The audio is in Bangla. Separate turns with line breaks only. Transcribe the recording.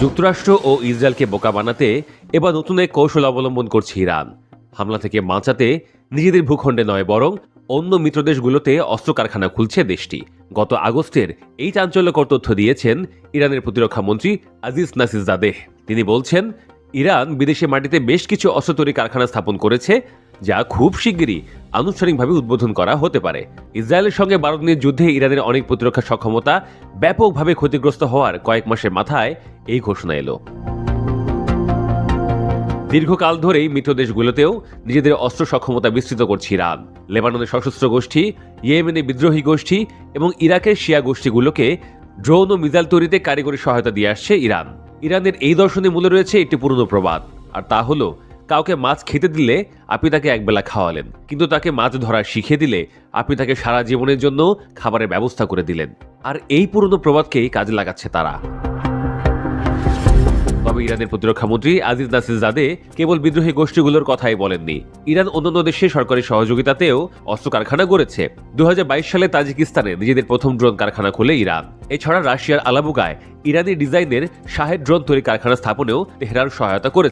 যুক্তরাষ্ট্র ও ইসরায়েলকে বোকা বানাতে এবার নতুন এক কৌশল অবলম্বন করছে ইরান। হামলা থেকে বাঁচাতে নিজেদের ভূখণ্ডে নয় বরং অন্য মিত্রদেশগুলোতে অস্ত্র কারখানা খুলছে দেশটি। গত আগস্টের এই চাঞ্চল্যকর তথ্য দিয়েছেন ইরানের প্রতিরক্ষা মন্ত্রী আজিজ নাসিরজাদেহ। তিনি বলছেন, ইরান বিদেশি মাটিতে বেশ কিছু অস্ত্র তৈরি কারখানা স্থাপন করেছে, যা খুব শিগগিরই আনুষ্ঠানিকভাবে উদ্বোধন করা হতে পারে। ইসরায়েলের সঙ্গে 12 দিনের যুদ্ধে ইরানের অনেক প্রতিরক্ষা সক্ষমতা ব্যাপকভাবে ক্ষতিগ্রস্ত হওয়ার কয়েক মাসের মাথায় এই ঘোষণা এলো। দীর্ঘকাল ধরেই মিত্র দেশগুলোতেও নিজেদের অস্ত্র সক্ষমতা বিস্তৃত করছে ইরান। লেবাননের সশস্ত্র গোষ্ঠী, ইয়েমেনের বিদ্রোহী গোষ্ঠী এবং ইরাকের শিয়া গোষ্ঠীগুলোকে ড্রোন ও মিসাইল তৈরিতে কারিগরি সহায়তা দিয়ে আসছে ইরান। ইরানের এই দর্শনের মূলে রয়েছে একটি পুরনো প্রবাদ, আর তা হলো, কাউকে মাছ খেতে দিলে আপনি তাকে একবেলা খাওয়ালেন, কিন্তু তাকে মাছ ধরা শিখিয়ে দিলে আপনি তাকে সারা জীবনের জন্য খাবারের ব্যবস্থা করে দিলেন। আর এই পুরনো প্রবাদকেই কাজে লাগাচ্ছে তারা। তবে ইরানের প্রতিরক্ষা মন্ত্রী আজিজ নাসিরজাদেহ কেবল বিদ্রোহী গোষ্ঠীগুলোর কথাই বলেননি। ইরান অন্যান্য দেশের সরকারি সহযোগিতাতেও অস্ত্র কারখানা গড়েছে। 2022 সালে তাজিকিস্তানে নিজেদের প্রথম ড্রোন কারখানা খোলে ইরান। এছাড়া রাশিয়ার আলাবুগায় ইরানি ডিজাইনের শাহেদ ড্রোন তৈরি কারখানা স্থাপনেও তেহরান সহায়তা করেছে।